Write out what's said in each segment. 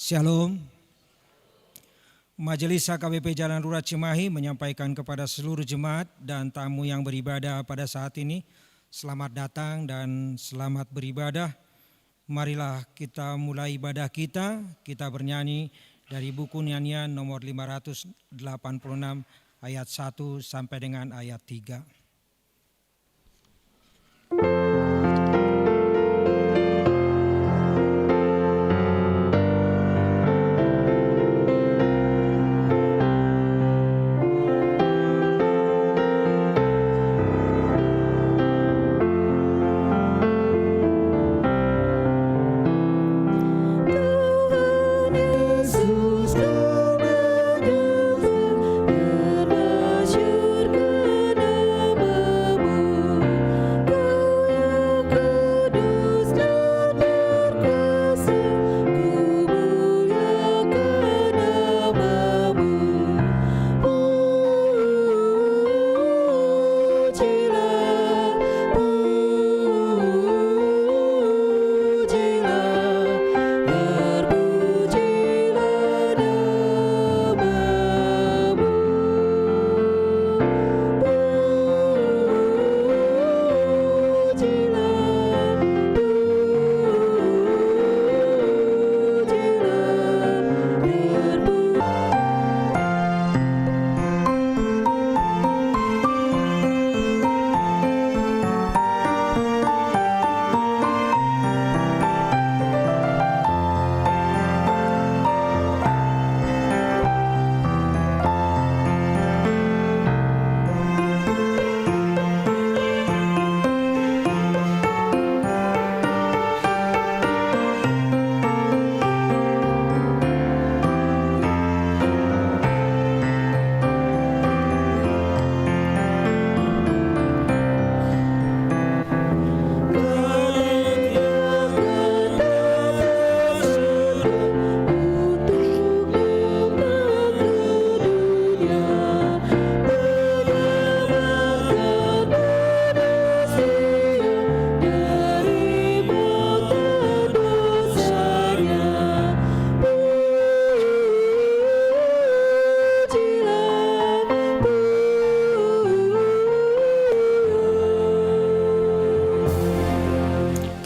Shalom. Majelis HKBP Jalan Rurah Cimahi menyampaikan kepada seluruh jemaat dan tamu yang beribadah pada saat ini, selamat datang dan selamat beribadah. Marilah kita mulai ibadah kita bernyanyi dari buku nyanyian nomor 586 ayat 1 sampai dengan ayat 3.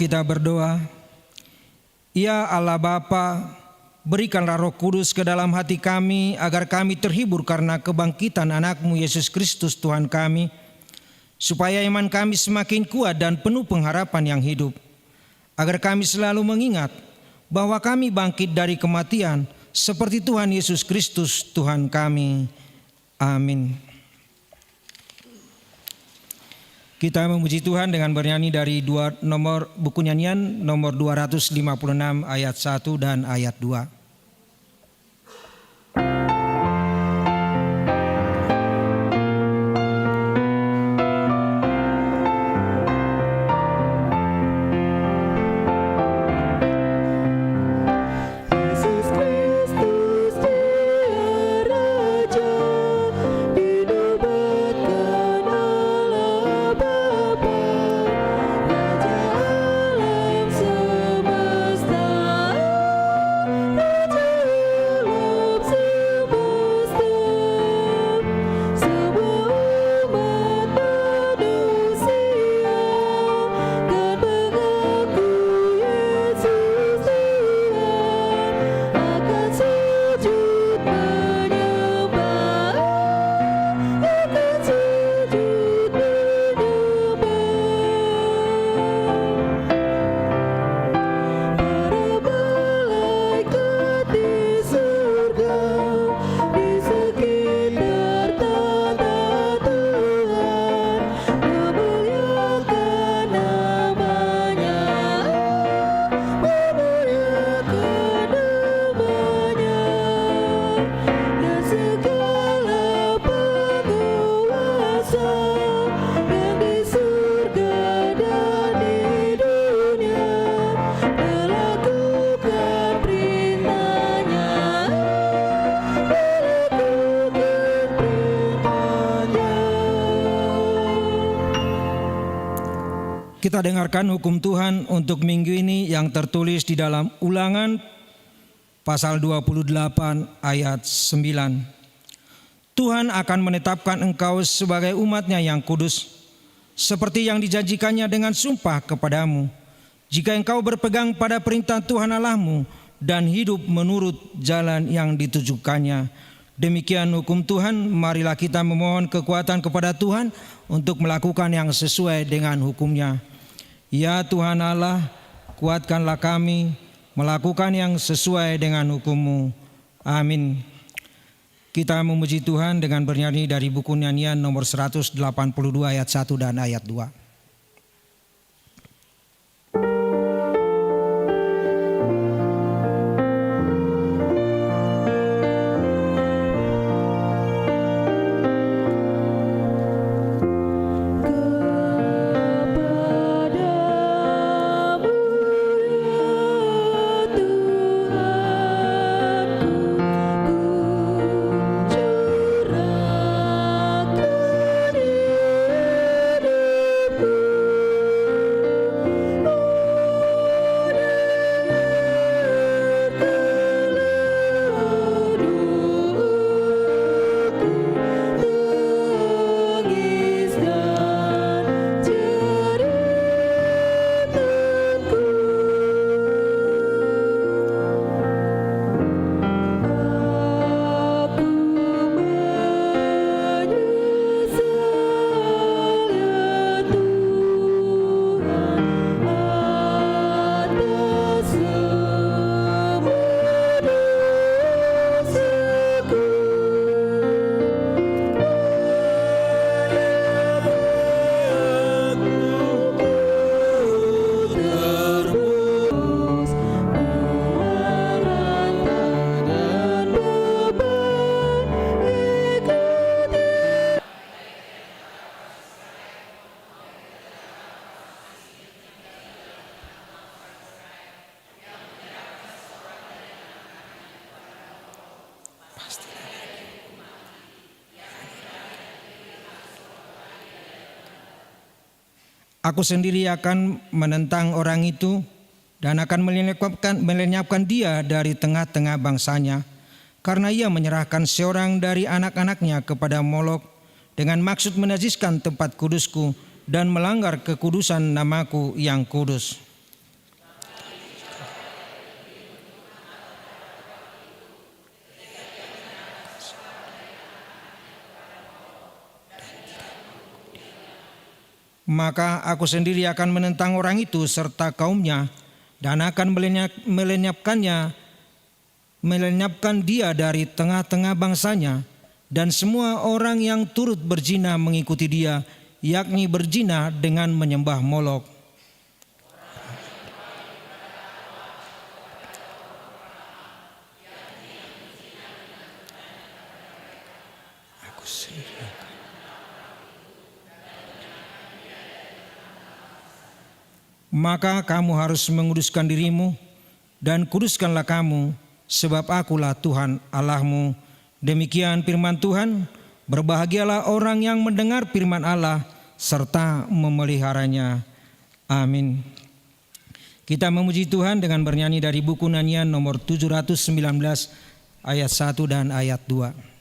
Kita berdoa. Ya Allah Bapa, berikanlah Roh Kudus ke dalam hati kami agar kami terhibur karena kebangkitan anak-Mu Yesus Kristus Tuhan kami, supaya iman kami semakin kuat dan penuh pengharapan yang hidup, agar kami selalu mengingat bahwa kami bangkit dari kematian seperti Tuhan Yesus Kristus Tuhan kami. Amin. Kita memuji Tuhan dengan bernyanyi dari buku nyanyian nomor 256 ayat 1 dan ayat 2. Kita dengarkan hukum Tuhan untuk minggu ini yang tertulis di dalam Ulangan pasal 28 ayat 9. Tuhan akan menetapkan engkau sebagai umat-Nya yang kudus, seperti yang dijanjikannya dengan sumpah kepadamu, jika engkau berpegang pada perintah Tuhan Allahmu dan hidup menurut jalan yang ditujukannya. Demikian hukum Tuhan, marilah kita memohon kekuatan kepada Tuhan untuk melakukan yang sesuai dengan hukum-Nya. Ya Tuhan Allah, kuatkanlah kami melakukan yang sesuai dengan hukum-Mu. Amin. Kita memuji Tuhan dengan bernyanyi dari buku nyanyian nomor 182 ayat 1 dan ayat 2. Aku sendiri akan menentang orang itu dan akan melenyapkan dia dari tengah-tengah bangsanya, karena ia menyerahkan seorang dari anak-anaknya kepada Molok dengan maksud menajiskan tempat kudusku dan melanggar kekudusan namaku yang kudus. Maka aku sendiri akan menentang orang itu serta kaumnya dan akan melenyapkan dia dari tengah-tengah bangsanya, dan semua orang yang turut berzina mengikuti dia, yakni berzina dengan menyembah Molok. Maka kamu harus menguduskan dirimu dan kuduskanlah kamu, sebab akulah Tuhan Allahmu. Demikian firman Tuhan. Berbahagialah orang yang mendengar firman Allah serta memeliharanya. Amin. Kita memuji Tuhan dengan bernyanyi dari buku nyanyian nomor 719 ayat 1 dan ayat 2.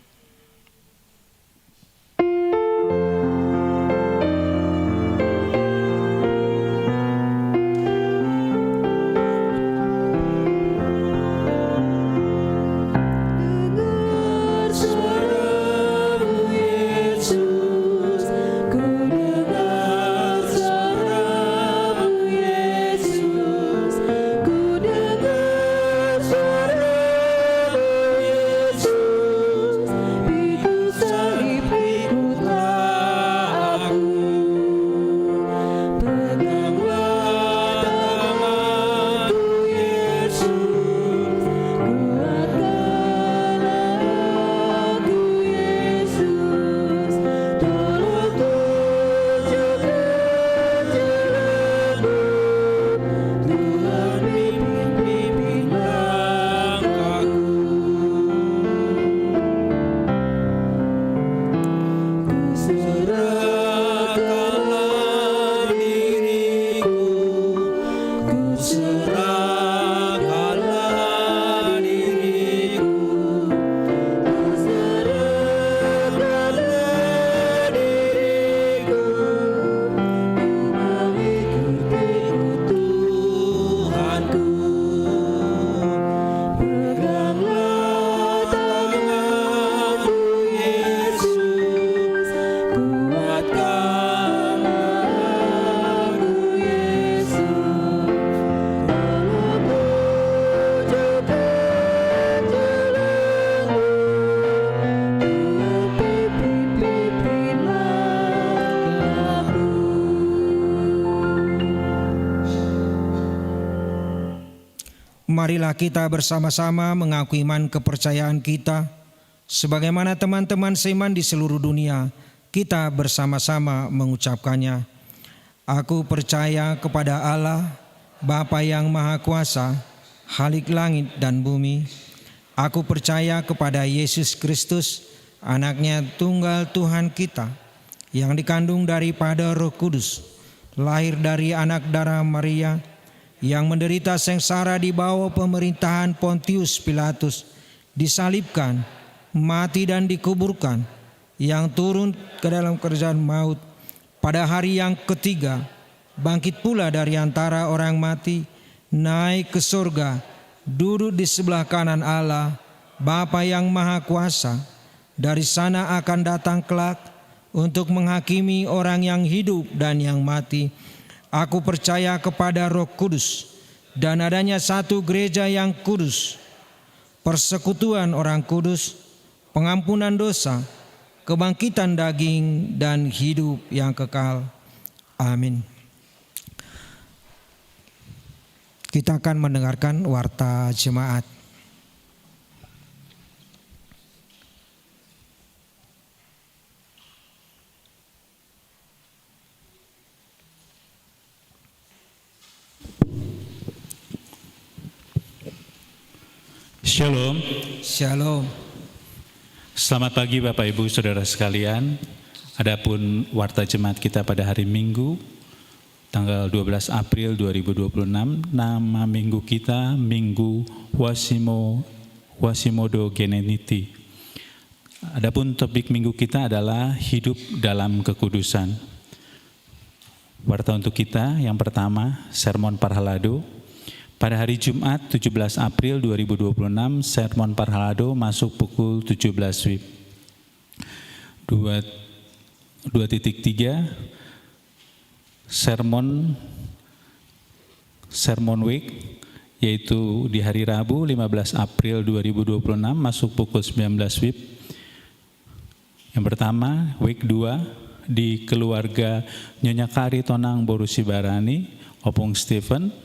Marilah kita bersama-sama mengakui iman kepercayaan kita, sebagaimana teman-teman seiman di seluruh dunia, kita bersama-sama mengucapkannya. Aku percaya kepada Allah, Bapa yang Maha Kuasa, Khalik langit dan bumi. Aku percaya kepada Yesus Kristus, Anaknya tunggal Tuhan kita, yang dikandung daripada Roh Kudus, lahir dari anak darah Maria, yang menderita sengsara di bawah pemerintahan Pontius Pilatus, disalibkan, mati dan dikuburkan, yang turun ke dalam kerajaan maut, pada hari yang ketiga, bangkit pula dari antara orang mati, naik ke surga, duduk di sebelah kanan Allah, Bapa yang Maha Kuasa. Dari sana akan datang kelak untuk menghakimi orang yang hidup dan yang mati. Aku percaya kepada Roh Kudus dan adanya satu gereja yang kudus, persekutuan orang kudus, pengampunan dosa, kebangkitan daging dan hidup yang kekal. Amin. Kita akan mendengarkan warta jemaat. Shalom. Shalom. Selamat pagi Bapak Ibu Saudara sekalian. Adapun warta jemaat kita pada hari Minggu tanggal 12 April 2026, nama minggu kita Minggu Quasimodo Geneniti. Adapun topik minggu kita adalah hidup dalam kekudusan. Warta untuk kita yang pertama, Sermon Parhalado. Pada hari Jumat 17 April 2026, Sermon Parhalado masuk pukul 17 WIB. 2.3 Sermon Week, yaitu di hari Rabu 15 April 2026 masuk pukul 19 WIB. Yang pertama, Week 2 di keluarga Nyonya Kari Tonang Borusi Barani, Opung Stephen,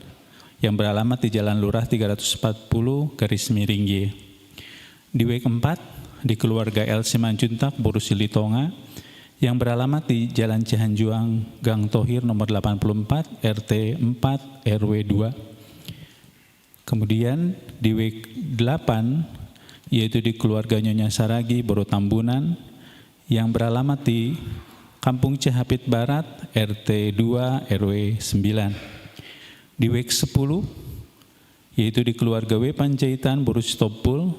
yang beralamat di Jalan Lurah 340-Y. Di Week 4 di keluarga El Simanjuntak Borusi Litonga, yang beralamat di Jalan Cihanjuang Gang Tohir nomor 84 RT 4 RW 2. Kemudian di Week 8 yaitu di keluarga Nyonya Saragi Boro Tambunan, yang beralamat di Kampung Cihapit Barat RT 2 RW 9. Di Week 10 yaitu di keluarga W Panjaitan Borusi Topul,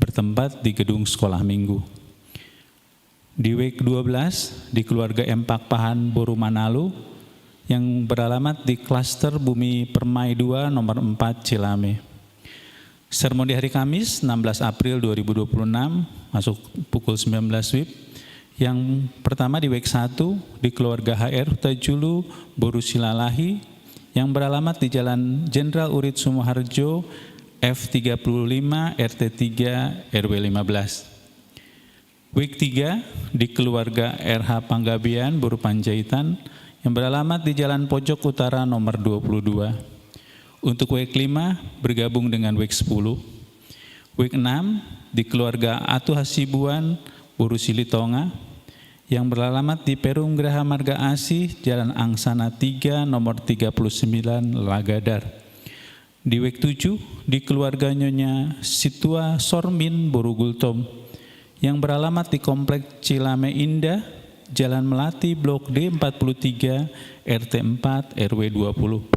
bertempat di gedung sekolah minggu. Di Week 12 di keluarga Empak Pahan Boru Manalu, yang beralamat di klaster Bumi Permai 2 nomor 4 Cilame. Sermon di hari Kamis 16 April 2026 masuk pukul 19 WIB. Yang pertama di Week 1 di keluarga HR Tajulu Borusi Lalahi, yang beralamat di Jalan Jenderal Urip Sumoharjo F35 RT 3 RW 15. Week 3 di keluarga RH Panggabean Boru Panjaitan, yang beralamat di Jalan Pojok Utara nomor 22. Untuk Week 5 bergabung dengan Week 10. Week 6 di keluarga Atu Hasibuan Borusi Litonga, yang beralamat di Perum Geraha Marga Asih, Jalan Angsana 3, nomor 39, Lagadar. Di Week 7, di keluarga Nyonya Situa Sormin Borugultom, yang beralamat di Komplek Cilame Indah, Jalan Melati, Blok D 43, RT 4, RW 20.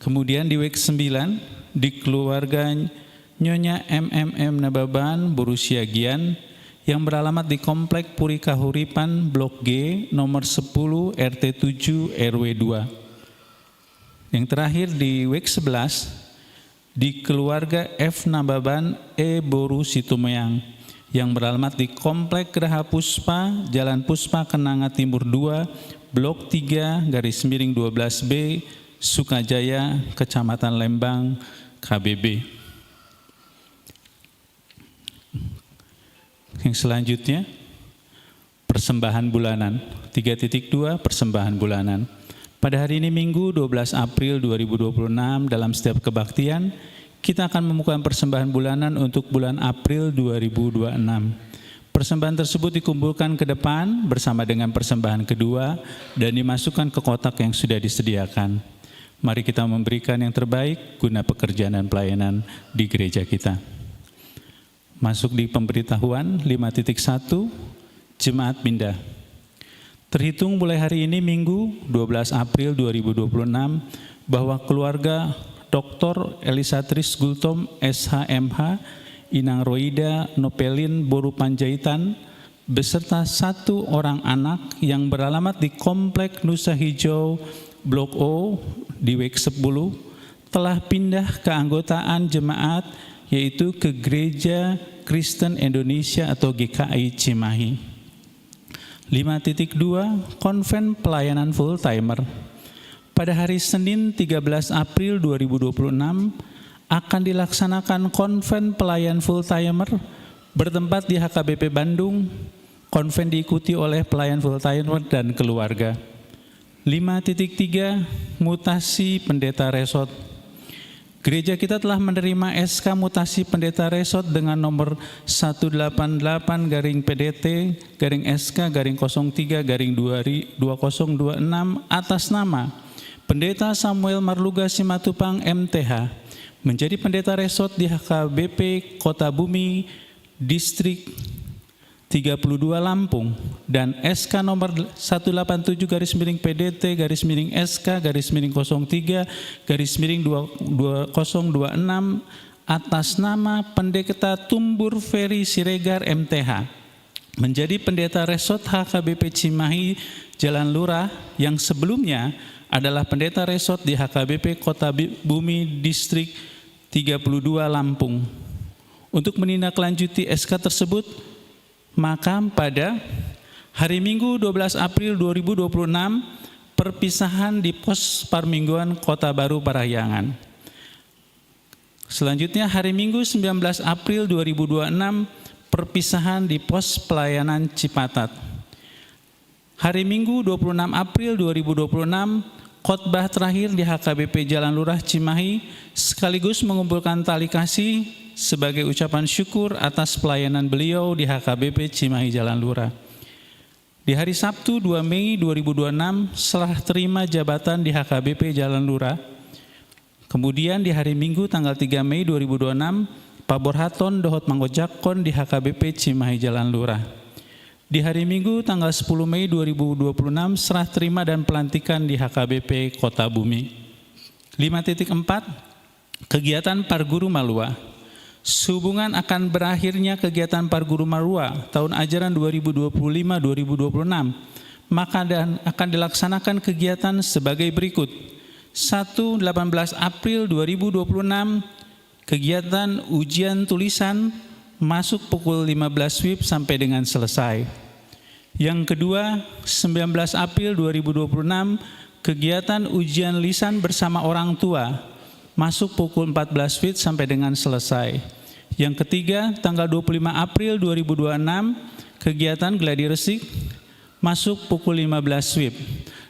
Kemudian di Week 9, di keluarga Nyonya MMM Nababan Borusia Gian, yang beralamat di Komplek Puri Kahuripan Blok G nomor 10 RT 7 RW 2. Yang terakhir di Week 11 di keluarga F Nababan E Boru Situmeang, yang beralamat di Komplek Geraha Puspa Jalan Puspa Kenanga Timur 2 Blok 3/12B Sukajaya Kecamatan Lembang KBB. Yang selanjutnya, persembahan bulanan. 3.2 persembahan bulanan. Pada hari ini Minggu 12 April 2026 dalam setiap kebaktian, kita akan membuka persembahan bulanan untuk bulan April 2026. Persembahan tersebut dikumpulkan ke depan bersama dengan persembahan kedua dan dimasukkan ke kotak yang sudah disediakan. Mari kita memberikan yang terbaik guna pekerjaan dan pelayanan di gereja kita. Masuk di pemberitahuan 5.1, Jemaat pindah. Terhitung mulai hari ini Minggu 12 April 2026 bahwa keluarga Dr. Elisatris Gultom SHMH, Inang Roida Nopelin Boru Panjaitan, beserta 1 orang anak yang beralamat di Komplek Nusa Hijau, Blok O, di WEK 10, telah pindah keanggotaan jemaat, yaitu ke Gereja Kristen Indonesia atau GKI Cimahi. 5.2, Konven Pelayanan Full Timer. Pada hari Senin 13 April 2026 akan dilaksanakan konven pelayan full timer bertempat di HKBP Bandung. Konven diikuti oleh pelayan full timer dan keluarga. 5.3, Mutasi Pendeta Resort. Gereja kita telah menerima SK Mutasi Pendeta Resort dengan nomor 188-PDT-SK-03-2026 atas nama Pendeta Samuel Marluga Simatupang MTH menjadi pendeta resort di HKBP Kota Bumi Distrik 32 Lampung dan SK nomor 187-PDT-03-03-2026 atas nama Pendeta Tumbur Ferry Siregar MTH menjadi pendeta resort HKBP Cimahi Jalan Lurah yang sebelumnya adalah pendeta resort di HKBP Kota Bumi Distrik 32 Lampung. Untuk menindaklanjuti SK tersebut, maka pada hari Minggu 12 April 2026, perpisahan di pos Parmingguan Kota Baru Parahyangan. Selanjutnya hari Minggu 19 April 2026, perpisahan di pos pelayanan Cipatat. Hari Minggu 26 April 2026, khotbah terakhir di HKBP Jalan Lurah Cimahi sekaligus mengumpulkan tali kasih sebagai ucapan syukur atas pelayanan beliau di HKBP Cimahi Jalan Lurah. Di hari Sabtu 2 Mei 2026 setelah terima jabatan di HKBP Jalan Lurah. Kemudian di hari Minggu tanggal 3 Mei 2026 Pabor Haton Dohot Manggojakon di HKBP Cimahi Jalan Lurah. Di hari Minggu tanggal 10 Mei 2026 serah terima dan pelantikan di HKBP Kota Bumi. 5.4, Kegiatan Parguru Malua. Sehubungan akan berakhirnya kegiatan Parguru Malua tahun ajaran 2025-2026, maka akan dilaksanakan kegiatan sebagai berikut. 1. 18 April 2026, kegiatan ujian tulisan masuk pukul 15 WIB sampai dengan selesai. Yang kedua, 19 April 2026, kegiatan ujian lisan bersama orang tua, masuk pukul 14 WIB sampai dengan selesai. Yang ketiga, tanggal 25 April 2026, kegiatan gladi resik, masuk pukul 15 WIB.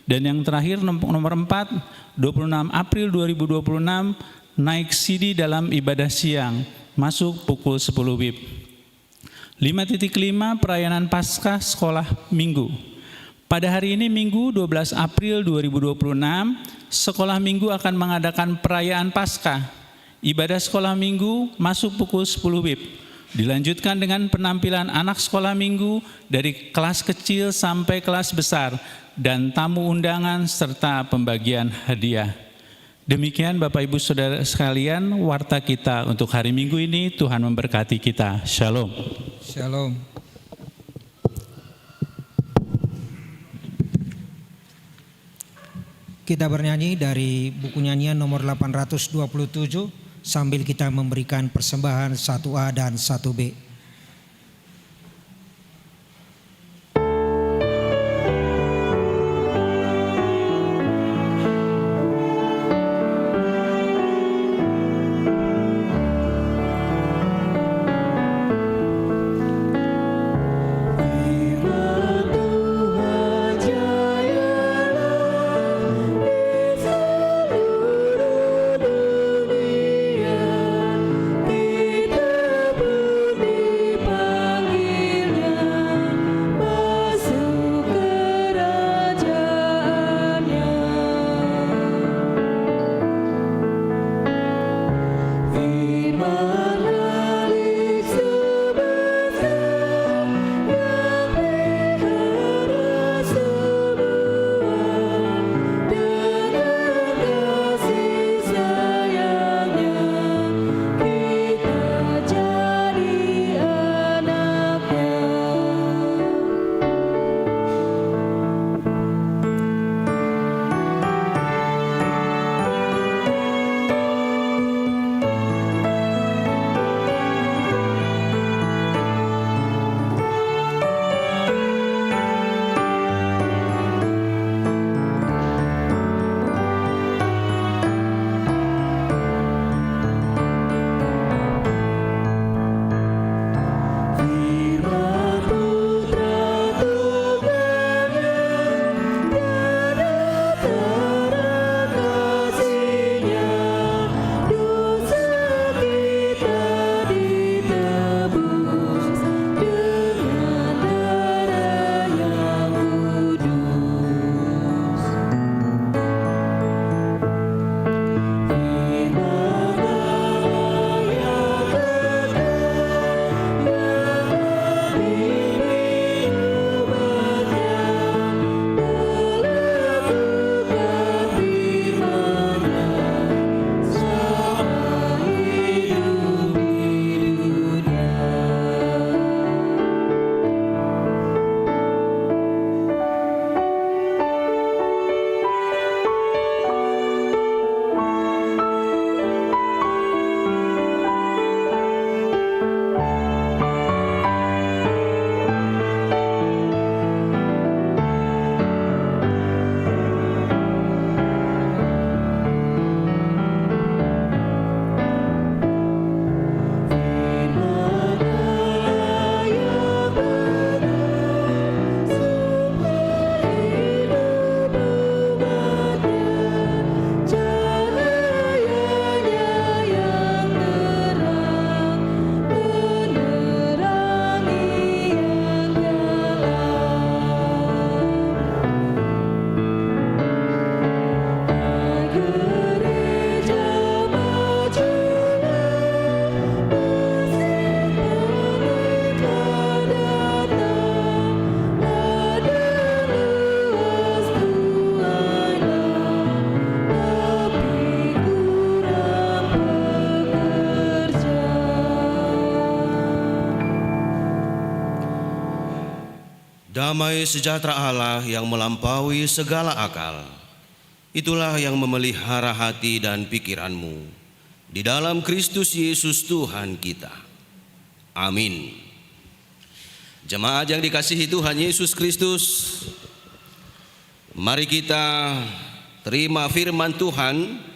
Dan yang terakhir, nomor 4, 26 April 2026, naik CD dalam ibadah siang, masuk pukul 10 WIB. 5.5, Perayaan Paskah Sekolah Minggu. Pada hari ini Minggu 12 April 2026, Sekolah Minggu akan mengadakan perayaan Paskah. Ibadah sekolah Minggu masuk pukul 10 WIB. Dilanjutkan dengan penampilan anak sekolah Minggu dari kelas kecil sampai kelas besar dan tamu undangan serta pembagian hadiah. Demikian Bapak Ibu Saudara sekalian, warta kita untuk hari Minggu ini. Tuhan memberkati kita. Shalom. Shalom. Kita bernyanyi dari buku nyanyian nomor 827 sambil kita memberikan persembahan 1A dan 1B. Damai sejahtera Allah yang melampaui segala akal, itulah yang memelihara hati dan pikiranmu di dalam Kristus Yesus Tuhan kita. Amin. Jemaat yang dikasihi Tuhan Yesus Kristus, mari kita terima firman Tuhan,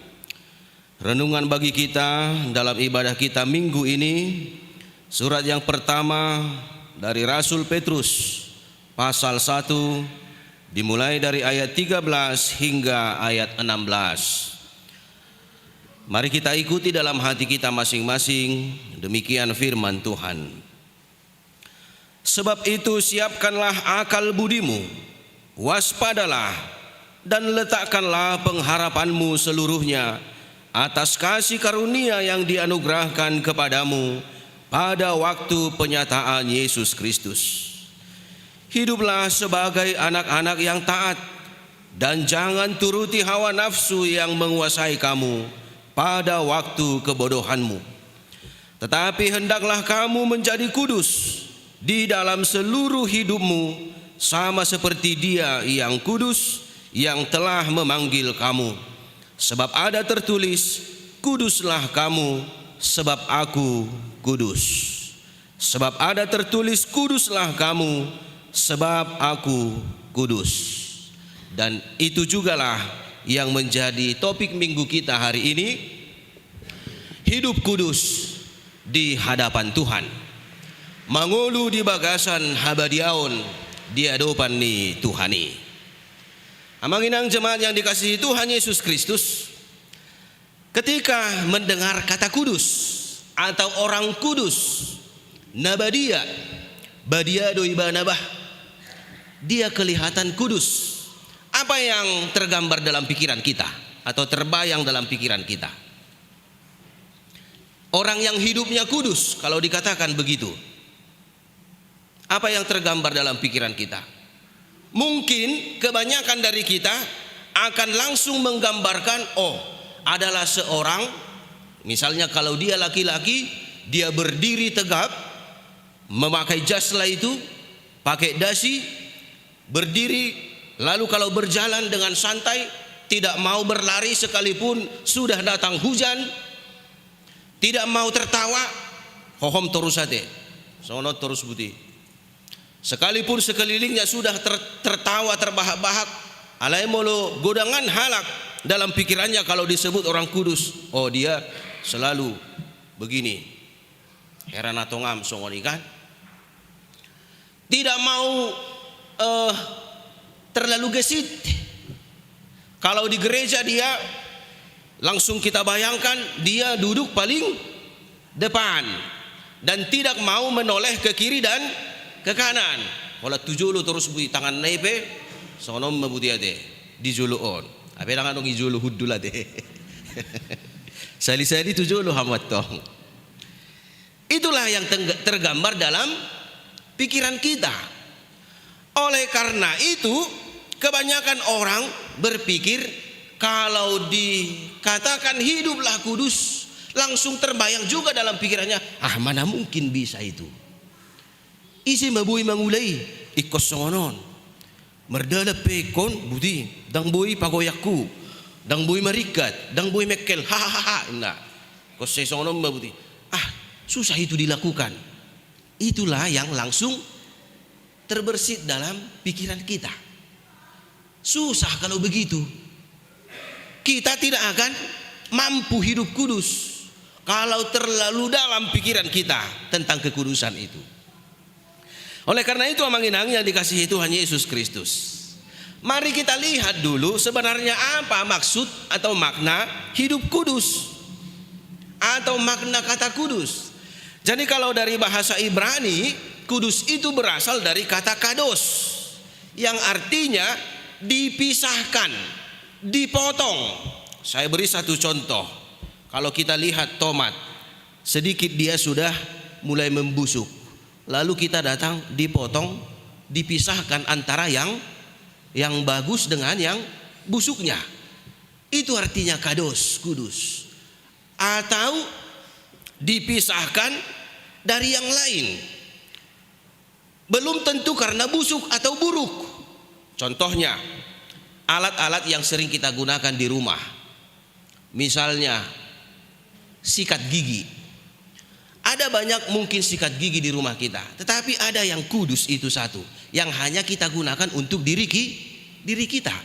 renungan bagi kita dalam ibadah kita minggu ini. Surat yang pertama dari Rasul Petrus, pasal 1, dimulai dari ayat 13 hingga ayat 16. Mari kita ikuti dalam hati kita masing-masing, demikian firman Tuhan. Sebab itu siapkanlah akal budimu, waspadalah, dan letakkanlah pengharapanmu seluruhnya atas kasih karunia yang dianugerahkan kepadamu pada waktu penyataan Yesus Kristus. Hiduplah sebagai anak-anak yang taat, dan jangan turuti hawa nafsu yang menguasai kamu pada waktu kebodohanmu. Tetapi hendaklah kamu menjadi kudus di dalam seluruh hidupmu, sama seperti Dia yang kudus yang telah memanggil kamu. Sebab ada tertulis, kuduslah kamu sebab aku kudus. Sebab ada tertulis, kuduslah kamu sebab aku kudus. Dan itu jugalah yang menjadi topik minggu kita hari ini, hidup kudus di hadapan Tuhan. Mangulu di bagasan habadiaon di hadapan ni Tuhani. Amanginang jemaat yang dikasihi Tuhan Yesus Kristus, ketika mendengar kata kudus atau orang kudus, nabadia, badia doiba nabah, dia kelihatan kudus. Apa yang tergambar dalam pikiran kita atau terbayang dalam pikiran kita? Orang yang hidupnya kudus, kalau dikatakan begitu, apa yang tergambar dalam pikiran kita? Mungkin kebanyakan dari kita akan langsung menggambarkan, oh, adalah seorang, misalnya kalau dia laki-laki, dia berdiri tegap, memakai jaslah itu, pakai dasi, berdiri. Lalu kalau berjalan dengan santai, tidak mau berlari sekalipun sudah datang hujan, tidak mau tertawa, hohom terus ate, sono terus buti. Sekalipun sekelilingnya sudah tertawa terbahak-bahak, alai molo godangan halak dalam pikirannya kalau disebut orang kudus. Oh, dia selalu begini. Heran atau ngam songoni kan? Tidak mau terlalu gesit. Kalau di gereja dia langsung kita bayangkan dia duduk paling depan dan tidak mau menoleh ke kiri dan ke kanan. Kalau tujulu terus bui tangan naipe sonom mebuti ade di juluon. Apa tangan dong ijulu hudul ade. Sali-sali tujulu hamat tong. Itulah yang tergambar dalam pikiran kita. Oleh karena itu, kebanyakan orang berpikir kalau dikatakan hiduplah kudus, langsung terbayang juga dalam pikirannya, ah mana mungkin bisa itu. Isi mabui mangulai ikos songonon, merdala pekon budi, dang bui pagoyaku, dang bui marikat, dang bui mekel, hahaha, enggak. Kos songonon mabudi, ah susah itu dilakukan. Itulah yang langsung terbersit dalam pikiran kita. Susah kalau begitu. Kita tidak akan mampu hidup kudus kalau terlalu dalam pikiran kita tentang kekudusan itu. Oleh karena itu amanginang yang dikasihi Tuhan Yesus Kristus, mari kita lihat dulu sebenarnya apa maksud atau makna hidup kudus atau makna kata kudus. Jadi kalau dari bahasa Ibrani, kudus itu berasal dari kata kados yang artinya dipisahkan, dipotong. Saya beri satu contoh. Kalau kita lihat tomat, sedikit dia sudah mulai membusuk. Lalu kita datang dipotong, dipisahkan antara yang bagus dengan yang busuknya. Itu artinya kados, kudus. Atau dipisahkan dari yang lain. belum tentu karena busuk atau buruk. Contohnya, alat-alat yang sering kita gunakan di rumah. Misalnya, sikat gigi. Ada banyak mungkin sikat gigi di rumah kita, tetapi ada yang kudus itu satu, yang hanya kita gunakan untuk diri kita.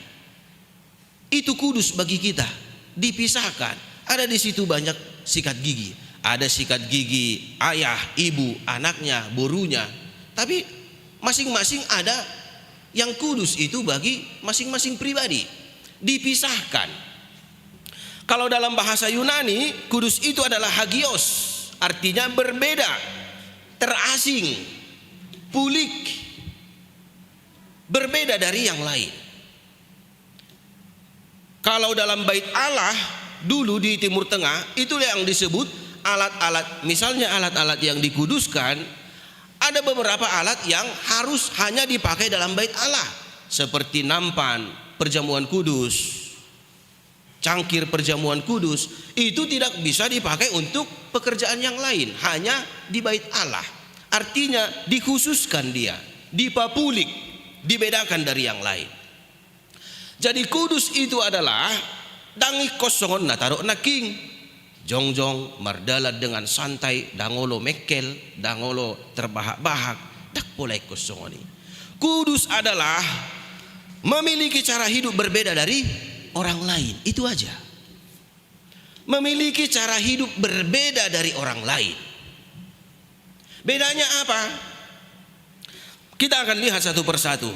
Itu kudus bagi kita, dipisahkan. Ada di situ banyak sikat gigi. Ada sikat gigi ayah, ibu, anaknya, borunya. Tapi masing-masing ada yang kudus itu bagi masing-masing pribadi, dipisahkan. Kalau dalam bahasa Yunani, kudus itu adalah hagios, artinya berbeda, terasing, pulik, berbeda dari yang lain. Kalau dalam bait Allah dulu di Timur Tengah, itulah yang disebut alat-alat. Misalnya alat-alat yang dikuduskan, ada beberapa alat yang harus hanya dipakai dalam bait Allah, seperti nampan perjamuan kudus, cangkir perjamuan kudus. Itu tidak bisa dipakai untuk pekerjaan yang lain, hanya di bait Allah. Artinya dikhususkan dia, dipapulik, dibedakan dari yang lain. Jadi kudus itu adalah dangi kosongon na taruh na king, jongjong mardalat dengan santai, dangolo mekel, dangolo terbahak-bahak, tak boleh kosongoni. Kudus adalah memiliki cara hidup berbeda dari orang lain, itu aja. Memiliki cara hidup berbeda dari orang lain. Bedanya apa? Kita akan lihat satu persatu.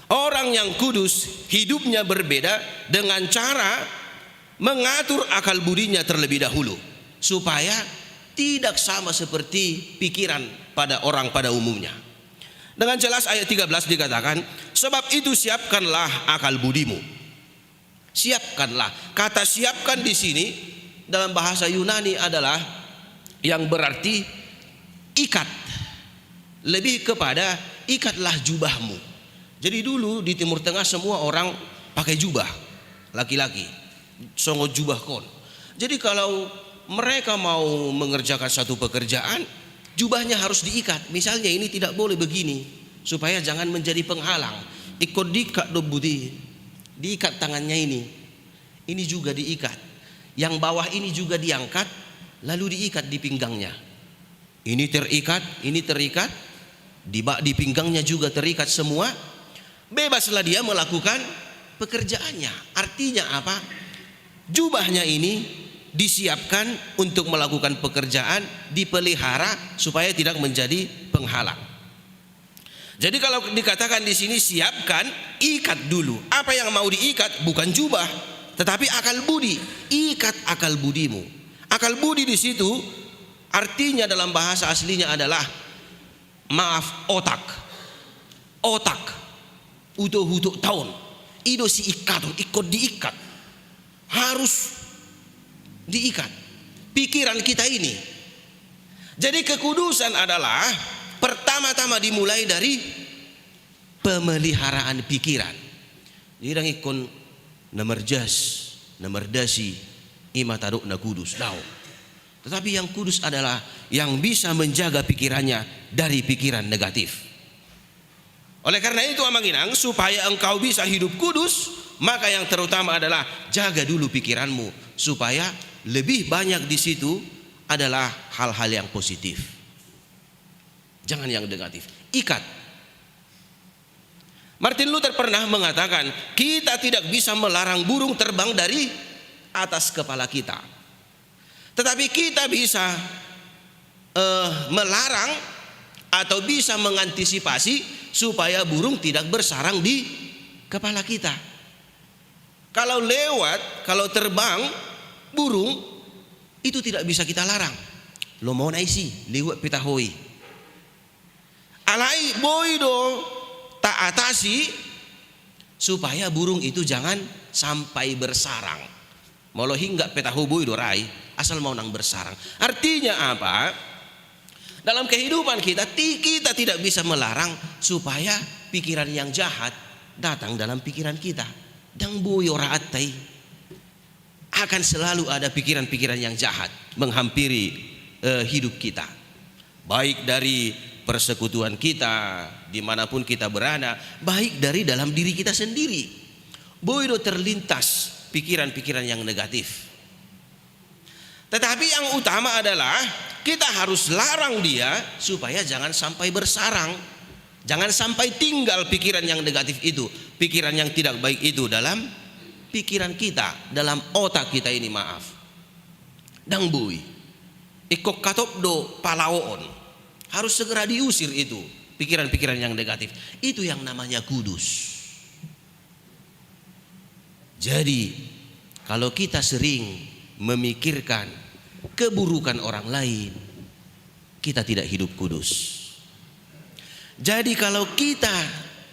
Orang yang kudus hidupnya berbeda dengan cara mengatur akal budinya terlebih dahulu, supaya tidak sama seperti pikiran pada orang pada umumnya. Dengan jelas ayat 13 dikatakan, sebab itu siapkanlah akal budimu. Siapkanlah. Kata siapkan di sini dalam bahasa Yunani adalah yang berarti ikat. Lebih kepada ikatlah jubahmu. Jadi dulu di Timur Tengah semua orang pakai jubah, laki-laki, songo jubah kon. Jadi kalau mereka mau mengerjakan satu pekerjaan, jubahnya harus diikat. Misalnya ini tidak boleh begini, supaya jangan menjadi penghalang. Ikut diikat do budi, diikat tangannya ini juga diikat. Yang bawah ini juga diangkat, lalu diikat di pinggangnya. Ini terikat, di pinggangnya juga terikat semua. Bebaslah dia melakukan pekerjaannya. Artinya apa? Jubahnya ini disiapkan untuk melakukan pekerjaan, dipelihara supaya tidak menjadi penghalang. Jadi kalau dikatakan di sini siapkan, ikat dulu. Apa yang mau diikat bukan jubah, tetapi akal budi. Ikat akal budimu. Akal budi di situ artinya dalam bahasa aslinya adalah otak. Utuh tahun. Ido si ikaton, ikut diikat. Harus diikat pikiran kita ini. Jadi kekudusan adalah pertama-tama dimulai dari pemeliharaan pikiran. Jadi ikon namerdasi ima taruk na kudus daw. Tetapi yang kudus adalah yang bisa menjaga pikirannya dari pikiran negatif. Oleh karena itu amanginang, supaya engkau bisa hidup kudus, maka yang terutama adalah jaga dulu pikiranmu, supaya lebih banyak di situ adalah hal-hal yang positif. Jangan yang negatif. Ikat. Martin Luther pernah mengatakan, kita tidak bisa melarang burung terbang dari atas kepala kita. Tetapi kita bisa melarang atau bisa mengantisipasi supaya burung tidak bersarang di kepala kita. Kalau terbang burung itu tidak bisa kita larang. Lo mau naisi liwat pitahoi. Alai boido tak atasi supaya burung itu jangan sampai bersarang. Molo hingga petahu boido rai asal mau nang bersarang. Artinya apa? Dalam kehidupan kita tidak bisa melarang supaya pikiran yang jahat datang dalam pikiran kita. Dang boyo raatai. Akan selalu ada pikiran-pikiran yang jahat menghampiri hidup kita. Baik dari persekutuan kita, dimanapun kita berada, baik dari dalam diri kita sendiri. Boido terlintas pikiran-pikiran yang negatif. Tetapi yang utama adalah kita harus larang dia supaya jangan sampai bersarang. Jangan sampai tinggal pikiran yang negatif itu, pikiran yang tidak baik itu dalam pikiran kita, dalam otak kita ini, maaf. Dang bui, ikok katop do palaon, harus segera diusir itu pikiran-pikiran yang negatif. Itu yang namanya kudus. Jadi kalau kita sering memikirkan keburukan orang lain, kita tidak hidup kudus. Jadi kalau kita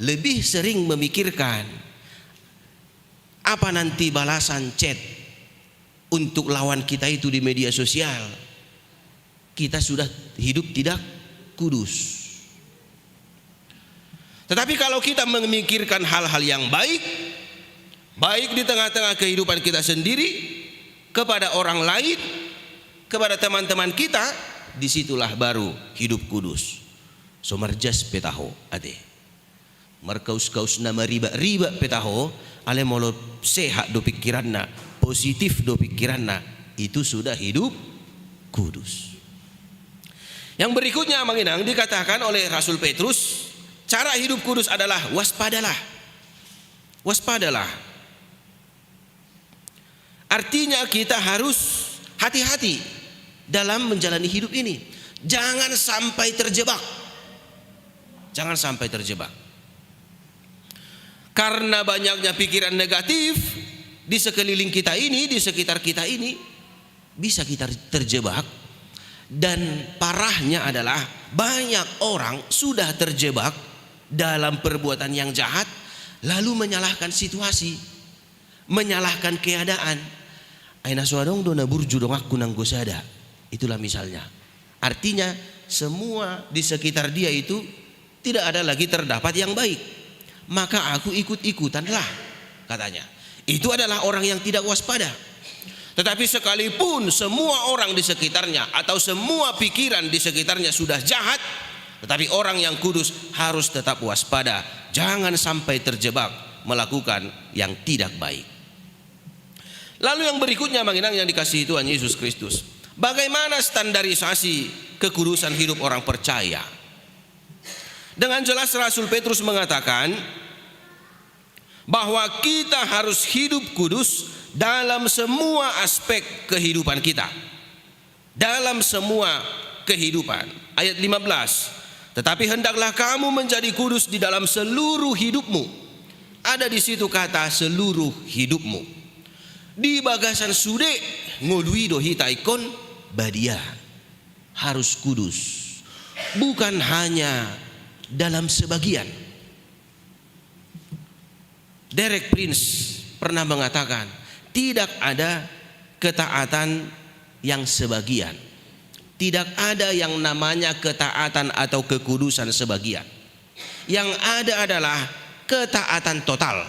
lebih sering memikirkan apa nanti balasan chat untuk lawan kita itu di media sosial, kita sudah hidup tidak kudus. Tetapi kalau kita memikirkan hal-hal yang baik, baik di tengah-tengah kehidupan kita sendiri, kepada orang lain, kepada teman-teman kita, disitulah baru hidup kudus. Somarjas petaho ade. Markaus-kaus nama riba petaho, ale molo sehat do pikiranna, positif do pikiranna, itu sudah hidup kudus. Yang berikutnya manginang dikatakan oleh Rasul Petrus, cara hidup kudus adalah waspadalah. Waspadalah. Artinya kita harus hati-hati dalam menjalani hidup ini. Jangan sampai terjebak. Jangan sampai terjebak. Karena banyaknya pikiran negatif di sekeliling kita ini, di sekitar kita ini, bisa kita terjebak. Dan parahnya adalah banyak orang sudah terjebak dalam perbuatan yang jahat, lalu menyalahkan situasi, menyalahkan keadaan. Aina suadong dona burju dong aku nang gosada. Itulah misalnya. Artinya semua di sekitar dia itu tidak ada lagi terdapat yang baik. Maka aku ikut-ikutanlah, katanya. Itu adalah orang yang tidak waspada. Tetapi sekalipun semua orang di sekitarnya atau semua pikiran di sekitarnya sudah jahat, tetapi orang yang kudus harus tetap waspada. Jangan sampai terjebak melakukan yang tidak baik. Lalu yang berikutnya manginang yang dikasihi Tuhan Yesus Kristus, bagaimana standarisasi kekudusan hidup orang percaya? Dengan jelas Rasul Petrus mengatakan bahwa kita harus hidup kudus dalam semua aspek kehidupan kita. Dalam semua kehidupan. Ayat 15. Tetapi hendaklah kamu menjadi kudus di dalam seluruh hidupmu. Ada di situ kata seluruh hidupmu. Di bagasan sude ngoluido hitaikon badia. Harus kudus. Bukan hanya dalam sebagian. Derek Prince pernah mengatakan, tidak ada ketaatan yang sebagian. Tidak ada yang namanya ketaatan atau kekudusan sebagian. Yang ada adalah ketaatan total,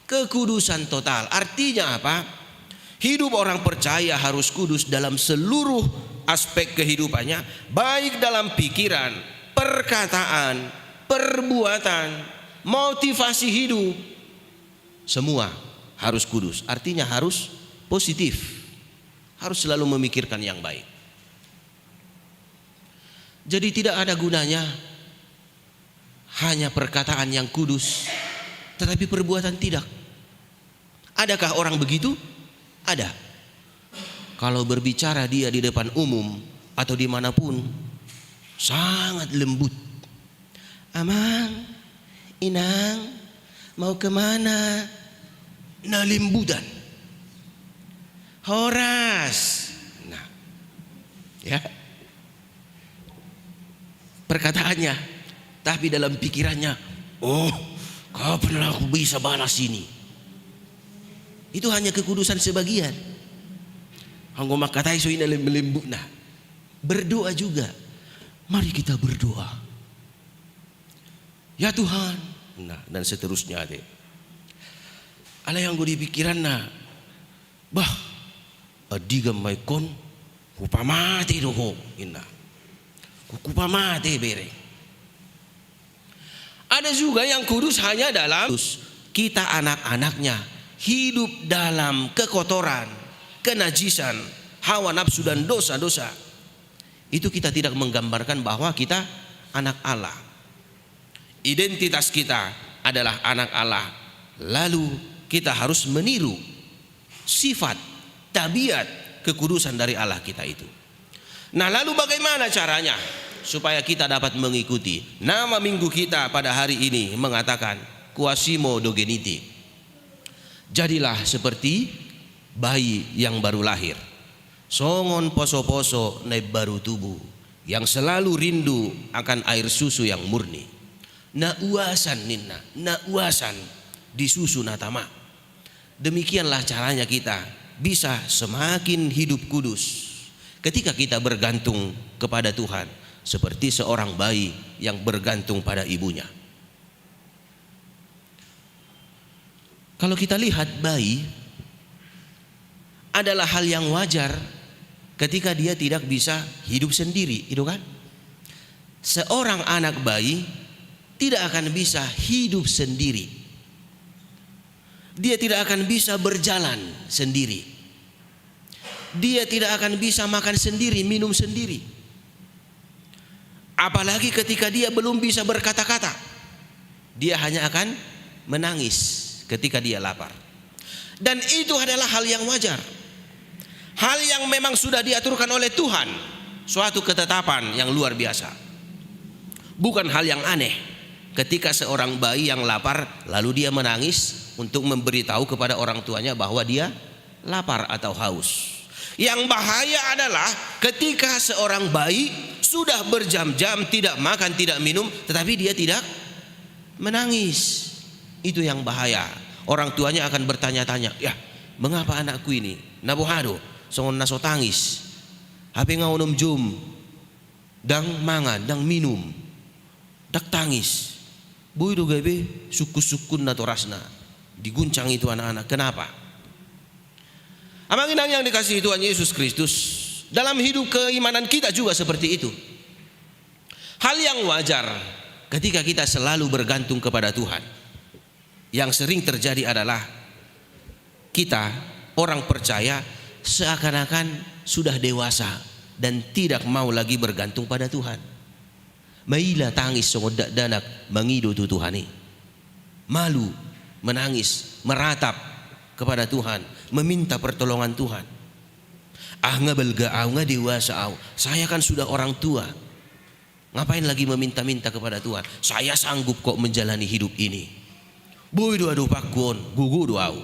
kekudusan total. Artinya apa? Hidup orang percaya harus kudus dalam seluruh aspek kehidupannya, baik dalam pikiran, perkataan, perbuatan, motivasi hidup, semua harus kudus. Artinya harus positif, harus selalu memikirkan yang baik. Jadi tidak ada gunanya hanya perkataan yang kudus, tetapi perbuatan tidak. Adakah orang begitu? Ada. Kalau berbicara dia di depan umum atau dimanapun, sangat lembut. Amang, inang, mau kemana? Nalimbudan. Horas. Nah, ya. Perkataannya, tapi dalam pikirannya, oh, kapan aku bisa balas ini? Itu hanya kekudusan sebagian. Anggo makatai so ina lembut. Nah, berdoa juga. Mari kita berdoa. Ya Tuhan. Nah, dan seterusnya deh. Ala yang gue di pikiran na, bah, adigam may kon, kupamati doho, ina, kupamati bere. Ada juga yang kudus hanya dalam kita anak-anaknya hidup dalam kekotoran, kenajisan, hawa nafsu dan dosa-dosa. Itu kita tidak menggambarkan bahwa kita anak Allah. Identitas kita adalah anak Allah. Lalu kita harus meniru sifat, tabiat, kekudusan dari Allah kita itu. Nah, lalu bagaimana caranya supaya kita dapat mengikuti? Nama minggu kita pada hari ini mengatakan Quasimo Dogeniti. Jadilah seperti bayi yang baru lahir. Songon poso-poso ne baru tubuh, yang selalu rindu akan air susu yang murni. Na uasan ninna, na uasan di susu natama. Demikianlah caranya kita bisa semakin hidup kudus ketika kita bergantung kepada Tuhan, seperti seorang bayi yang bergantung pada ibunya. Kalau kita lihat, bayi adalah hal yang wajar ketika dia tidak bisa hidup sendiri, itu kan? Seorang anak bayi tidak akan bisa hidup sendiri. Dia tidak akan bisa berjalan sendiri. Dia tidak akan bisa makan sendiri, minum sendiri. Apalagi ketika dia belum bisa berkata-kata. Dia hanya akan menangis ketika dia lapar. Dan itu adalah hal yang wajar. Hal yang memang sudah diaturkan oleh Tuhan. Suatu ketetapan yang luar biasa. Bukan hal yang aneh ketika seorang bayi yang lapar lalu dia menangis untuk memberitahu kepada orang tuanya bahwa dia lapar atau haus. Yang bahaya adalah ketika seorang bayi sudah berjam-jam tidak makan, tidak minum, tetapi dia tidak menangis. Itu yang bahaya. Orang tuanya akan bertanya-tanya, ya mengapa anakku ini nabuhado songon naso tangis, hape ngaunom jum, dang mangan, dang minum, dak tangis, boy do gabe sukun nato rasna, diguncang itu anak-anak. Kenapa? Amang inang yang dikasihi Tuhan Yesus Kristus, dalam hidup keimanan kita juga seperti itu. Hal yang wajar ketika kita selalu bergantung kepada Tuhan. Yang sering terjadi adalah kita orang percaya seakan-akan sudah dewasa dan tidak mau lagi bergantung pada Tuhan. Maila tangis songodak danak mangido tu Tuhani. Malu, menangis, meratap kepada Tuhan, meminta pertolongan Tuhan. Ah ngabelga au dewasa au. Saya kan sudah orang tua. Ngapain lagi meminta-minta kepada Tuhan? Saya sanggup kok menjalani hidup ini. Boy doa pakon, gugu doau.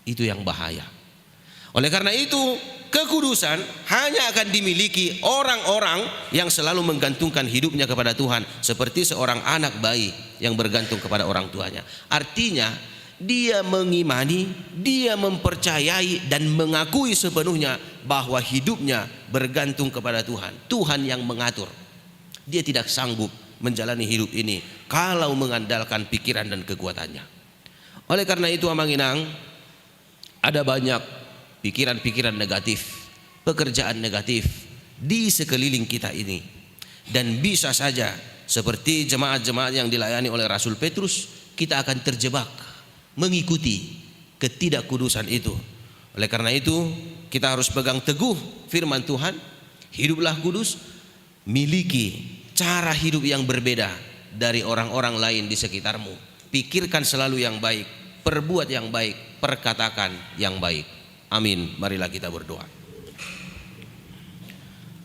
Itu yang bahaya. Oleh karena itu, kekudusan hanya akan dimiliki orang-orang yang selalu menggantungkan hidupnya kepada Tuhan, seperti seorang anak bayi yang bergantung kepada orang tuanya. Artinya, dia mengimani, dia mempercayai dan mengakui sepenuhnya bahwa hidupnya bergantung kepada Tuhan. Tuhan yang mengatur. Dia tidak sanggup menjalani hidup ini kalau mengandalkan pikiran dan kekuatannya. Oleh karena itu, Amanginang, ada banyak pikiran-pikiran negatif, pekerjaan negatif di sekeliling kita ini. Dan bisa saja seperti jemaat-jemaat yang dilayani oleh Rasul Petrus, kita akan terjebak mengikuti ketidakkudusan itu. Oleh karena itu, kita harus pegang teguh firman Tuhan, hiduplah kudus, miliki cara hidup yang berbeda dari orang-orang lain di sekitarmu. Pikirkan selalu yang baik, perbuat yang baik, perkatakan yang baik. Amin. Marilah kita berdoa.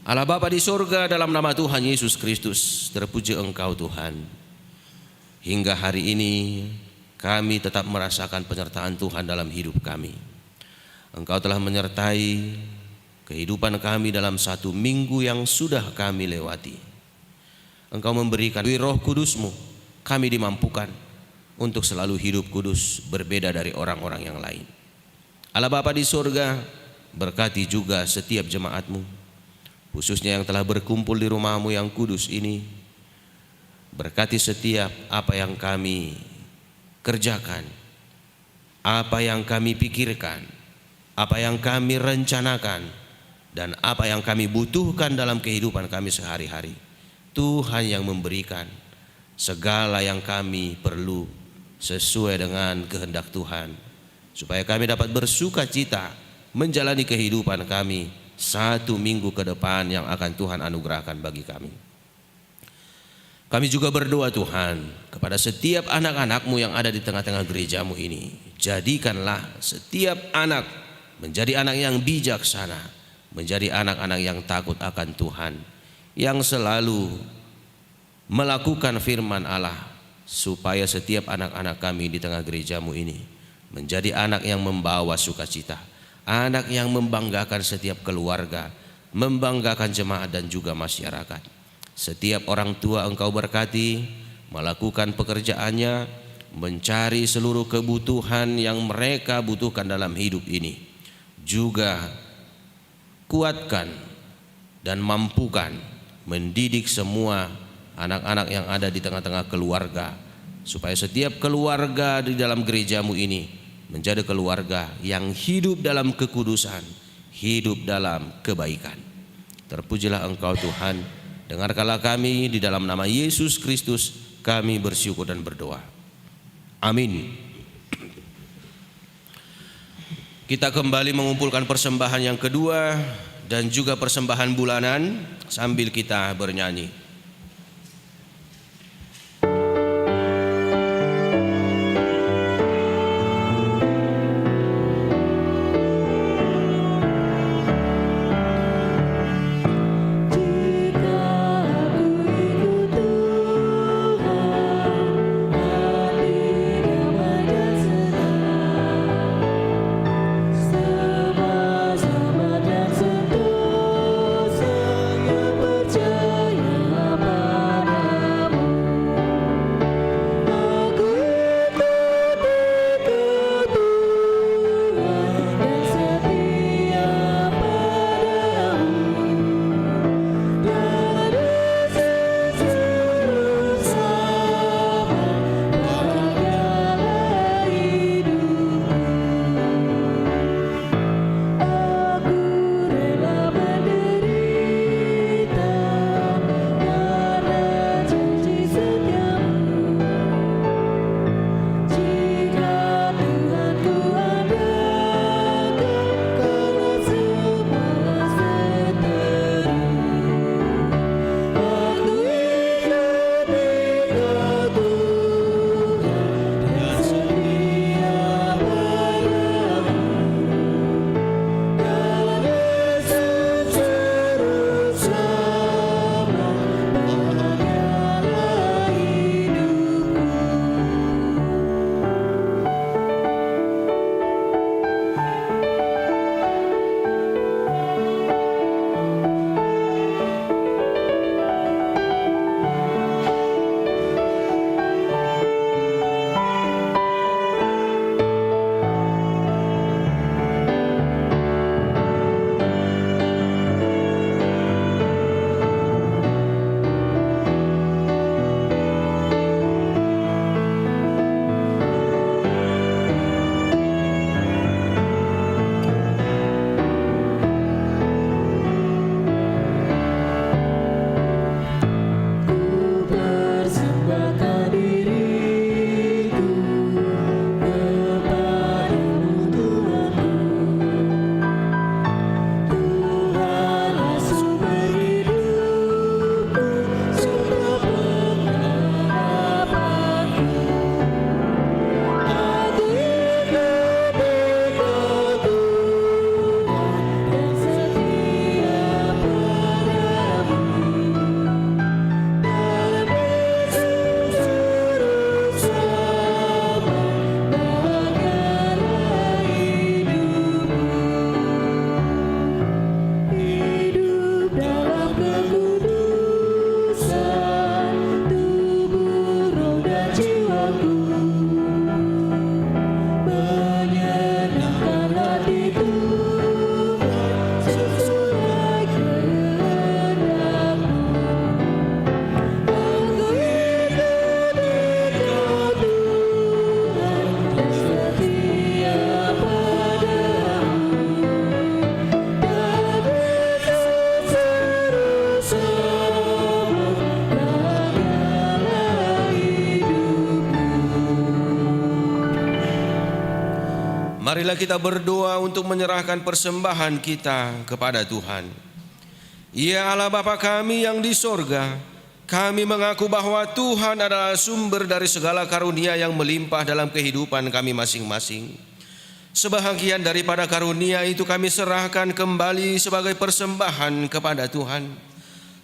Allah Bapa di sorga, dalam nama Tuhan Yesus Kristus, terpuji Engkau Tuhan. Hingga hari ini kami tetap merasakan penyertaan Tuhan dalam hidup kami. Engkau telah menyertai kehidupan kami dalam satu minggu yang sudah kami lewati. Engkau memberikan Roh Kudus-Mu, kami dimampukan untuk selalu hidup kudus, berbeda dari orang-orang yang lain. Allah Bapa di surga, berkati juga setiap jemaat-Mu, khususnya yang telah berkumpul di rumah-Mu yang kudus ini. Berkati setiap apa yang kami kerjakan, apa yang kami pikirkan, apa yang kami rencanakan, dan apa yang kami butuhkan dalam kehidupan kami sehari-hari. Tuhan yang memberikan, segala yang kami perlu sesuai dengan kehendak Tuhan, supaya kami dapat bersuka cita menjalani kehidupan kami 1 minggu ke depan yang akan Tuhan anugerahkan bagi kami. Kami juga berdoa Tuhan kepada setiap anak-anak-Mu yang ada di tengah-tengah gereja-Mu ini. Jadikanlah setiap anak menjadi anak yang bijaksana, menjadi anak-anak yang takut akan Tuhan, yang selalu melakukan firman Allah, supaya setiap anak-anak kami di tengah gereja-Mu ini menjadi anak yang membawa sukacita, anak yang membanggakan setiap keluarga, membanggakan jemaat dan juga masyarakat. Setiap orang tua Engkau berkati, melakukan pekerjaannya, mencari seluruh kebutuhan yang mereka butuhkan dalam hidup ini. Juga kuatkan dan mampukan mendidik semua anak-anak yang ada di tengah-tengah keluarga, supaya setiap keluarga di dalam gereja-Mu ini menjadi keluarga yang hidup dalam kekudusan, hidup dalam kebaikan. Terpujilah Engkau Tuhan, dengarkanlah kami, di dalam nama Yesus Kristus kami bersyukur dan berdoa. Amin. Kita kembali mengumpulkan persembahan yang kedua dan juga persembahan bulanan sambil kita bernyanyi. Percaya marilah kita berdoa untuk menyerahkan persembahan kita kepada Tuhan. Ya Allah Bapa kami yang di sorga, kami mengaku bahwa Tuhan adalah sumber dari segala karunia yang melimpah dalam kehidupan kami masing-masing. Sebahagian daripada karunia itu kami serahkan kembali sebagai persembahan kepada Tuhan.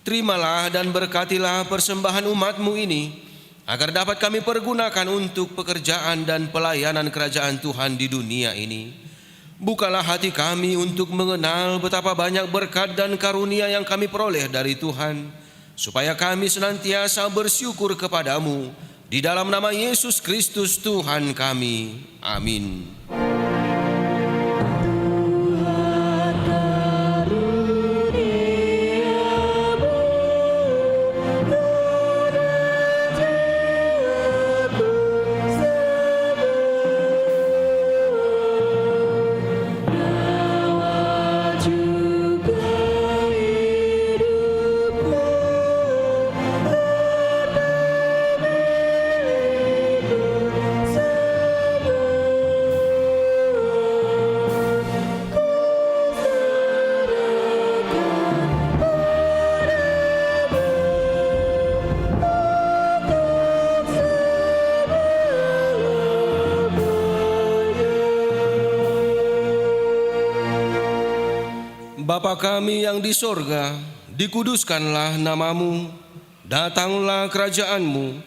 Terimalah dan berkatilah persembahan umat-Mu ini, agar dapat kami pergunakan untuk pekerjaan dan pelayanan kerajaan Tuhan di dunia ini. Bukalah hati kami untuk mengenal betapa banyak berkat dan karunia yang kami peroleh dari Tuhan, supaya kami senantiasa bersyukur kepadamu. Di dalam nama Yesus Kristus Tuhan kami. Amin. Bapa kami yang di sorga, dikuduskanlah namamu, datanglah kerajaanmu,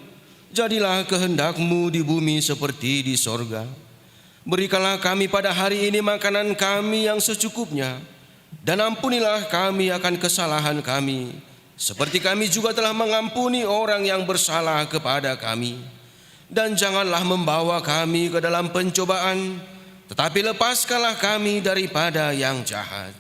jadilah kehendak-Mu di bumi seperti di sorga. Berikanlah kami pada hari ini makanan kami yang secukupnya, dan ampunilah kami akan kesalahan kami, seperti kami juga telah mengampuni orang yang bersalah kepada kami. Dan janganlah membawa kami ke dalam pencobaan, tetapi lepaskanlah kami daripada yang jahat.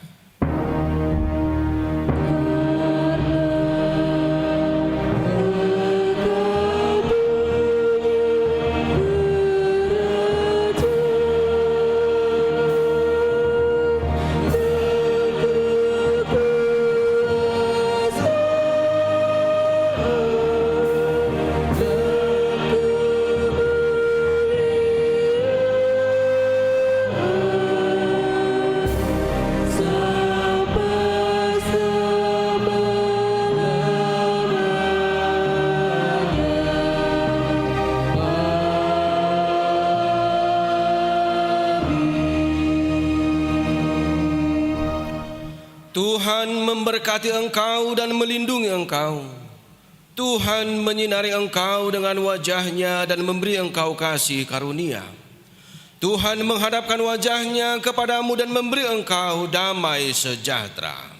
Tuhan memberkati engkau dan melindungi engkau. Tuhan menyinari engkau dengan wajah-Nya dan memberi engkau kasih karunia. Tuhan menghadapkan wajah-Nya kepadamu dan memberi engkau damai sejahtera.